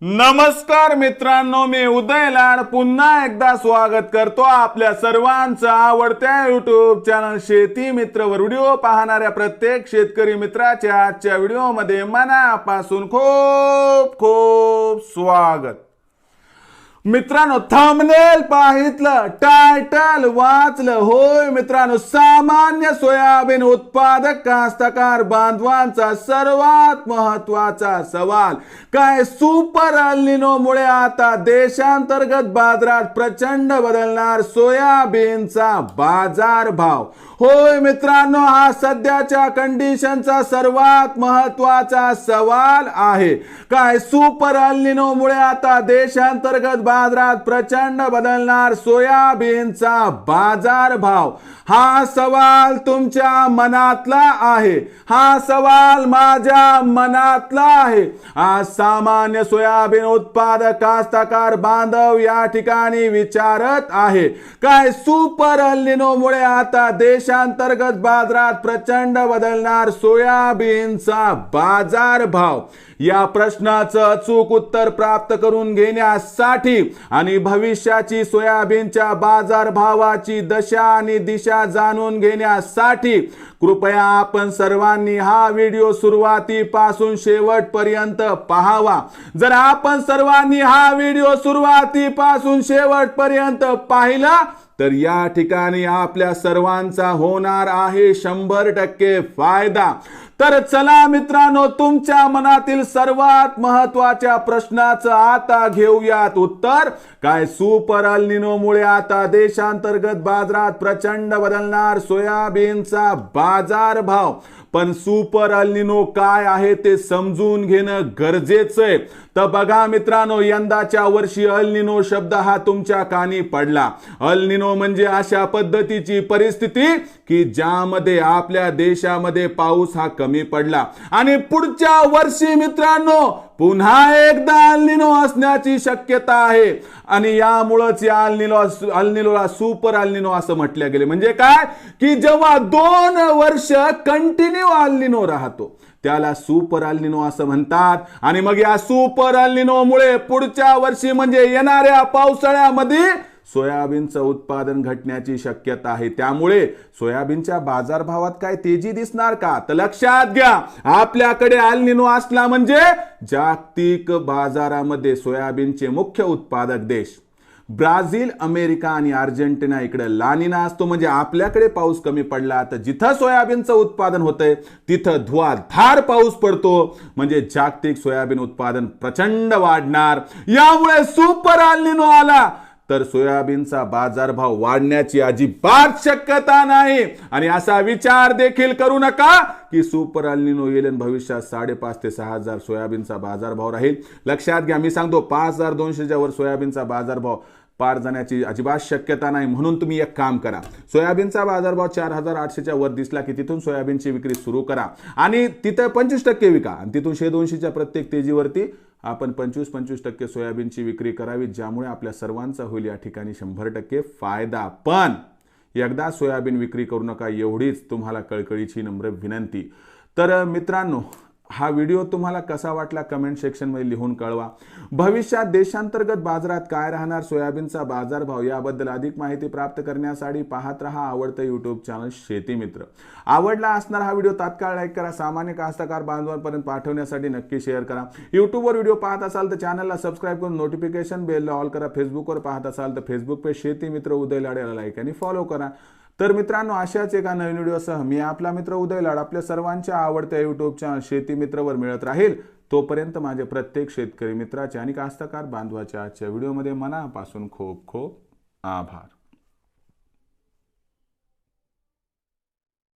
नमस्कार मित्रांनो, मी उदय लाड पुन्हा एकदा स्वागत करतो आपल्या सर्वांचं आवडत्या युट्यूब चॅनल शेती मित्रवर व्हिडिओ पाहणाऱ्या प्रत्येक शेतकरी मित्राच्या आजच्या व्हिडिओमध्ये मनापासून खूप खूप स्वागत। मित्रांनो, थंबनेल पाहितलं, टायटल वाचलं, होय मित्रांनो, सामान्य सोयाबीन उत्पादक कास्तकार बांधवांचा सर्वात महत्वाचा सवाल काय सुपर एल निनो मुळे आता देशांतर्गत बाजारात प्रचंड बदलणार सोयाबीनचा बाजार भाव। होय मित्रांनो, हा सध्याच्या कंडिशनचा सर्वात महत्वाचा सवाल आहे। काय सुपर एल निनो मुळे आता देशांतर्गत बाजारात प्रचंड बदलणार सोयाबीनचा बाजार भाव। हा सवाल तुमच्या मनातला आहे, हा सवाल माझ्या मनातला आहे। आज सामान्य सोयाबीन उत्पादक कास्तकार बांधव या ठिकाणी विचारत आहे, काय सुपर एल निनो मुळे आता देशांतर्गत बाजारात प्रचंड बदलणार सोयाबीनचा बाजार भाव। या प्रश्नाचं अचूक उत्तर प्राप्त करून घेण्यासाठी आणि भविष्याची सोयाबीनच्या बाजार भावाची दशा आणि दिशा जाणून घेण्यासाठी कृपया आपण सर्वांनी हा व्हिडिओ सुरुवातीपासून शेवटपर्यंत पाहावा। जर आपण सर्वांनी हा व्हिडिओ सुरुवातीपासून शेवटपर्यंत पाहिला तर या ठिकाणी आपल्या सर्वांचा होणार आहे 100% फायदा। तर चला मित्रांनो, तुमच्या मनातील सर्वात महत्वाच्या प्रश्नाचं आता घेऊयात उत्तर। काय सुपर एल निनो मुळे आता देशांतर्गत बाजारात प्रचंड बदलणार सोयाबीनचा बाजार भाव। पण सुपर एल निनो काय आहे ते समजून घेणं गरजेचं आहे। तर बघा मित्रांनो, यंदाच्या वर्षी एल निनो शब्द हा तुमच्या कानी पडला। एल निनो म्हणजे अशा पद्धतीची परिस्थिती की ज्यामध्ये आपल्या देशामध्ये पाऊस हा कमी पडला आणि पुढच्या वर्षी मित्रांनो पुन्हा एकदा एल निनो असण्याची शक्यता आहे। आणि यामुळेच या एल निनोला सुपर एल निनो असं म्हटलं गेले। म्हणजे काय की जेव्हा 2 वर्ष कंटिन्यू एल निनो राहतो त्याला सुपर एल निनो असं म्हणतात। आणि मग या सुपर एल निनो मुळे पुढच्या वर्षी म्हणजे येणाऱ्या पावसाळ्यामध्ये सोयाबीनचं उत्पादन घटण्याची शक्यता आहे। त्यामुळे सोयाबीनच्या बाजारभावात काय तेजी दिसणार का? तर लक्षात घ्या, आपल्याकडे एल निनो असला म्हणजे जागतिक बाजारामध्ये सोयाबीनचे मुख्य उत्पादक देश ब्राझील, अमेरिका आणि अर्जेंटिना इकडे लानिना असतो। म्हणजे आपल्याकडे पाऊस कमी पडला तर जिथं सोयाबीनचं उत्पादन होतंय तिथं धुवाधार पाऊस पडतो, म्हणजे जागतिक सोयाबीन उत्पादन प्रचंड वाढणार। यामुळे सुपर एल निनो आला तर सोयाबीनचा बाजारभाव वाढण्याची अजिबात शक्यता नाही। आणि असा विचार देखील करू नका की सुपर एल निनो येईल आणि भविष्यात 5,500 ते 6,000 सोयाबीनचा बाजारभाव राहील। लक्षात घ्या, मी सांगतो 5,200च्या वर सोयाबीनचा बाजारभाव पार जाण्याची अजिबात शक्यता नाही। म्हणून तुम्ही एक काम करा, सोयाबीनचा बाजारभाव 4,800च्या वर दिसला की तिथून सोयाबीनची विक्री सुरू करा आणि तिथं 25% विका आणि तिथून 100-200च्या प्रत्येक तेजीवरती आपण 25% सोयाबीनची विक्री करावी, ज्यामुळे आपल्या सर्वांचा होईल या ठिकाणी 100% फायदा। पण एकदा सोयाबीन विक्री करू नका एवढीच तुम्हाला कळकळीची नम्र विनंती। तर मित्रांनो, हा व्हिडिओ तुम्हाला कसा वाटला कमेंट सेक्शन मध्ये लिहून कळवा। भविष्यात देशांतर्गत बाजारात काय राहणार सोयाबीनचा बाजारभाव याबद्दल अधिक माहिती प्राप्त करण्यासाठी पाहत रहा आवडतं युट्यूब चॅनल शेती मित्र। आवडला असणार हा व्हिडिओ तात्काळ लाईक करा, सामान्य कास्तकार बांधवांपर्यंत पाठवण्यासाठी नक्की शेअर करा। यूट्यूबवर व्हिडिओ पाहत असाल तर चॅनलला सबस्क्राईब करून नोटिफिकेशन बेलला ऑल करा। फेसबुकवर पाहत असाल तर फेसबुक पेज शेती मित्र उदय लाड याला लाईक आणि फॉलो करा। तर मित्रांनो, अशाच एका नवीन व्हिडिओसह मी आपला मित्र उदय लाड आपल्या सर्वांच्या आवडत्या युट्यूब चॅनल शेती मित्रवर मिळत राहील। तोपर्यंत माझे प्रत्येक शेतकरी मित्राचे आणि कास्तकार बांधवाच्या आजच्या व्हिडिओमध्ये मनापासून खूप खूप आभार।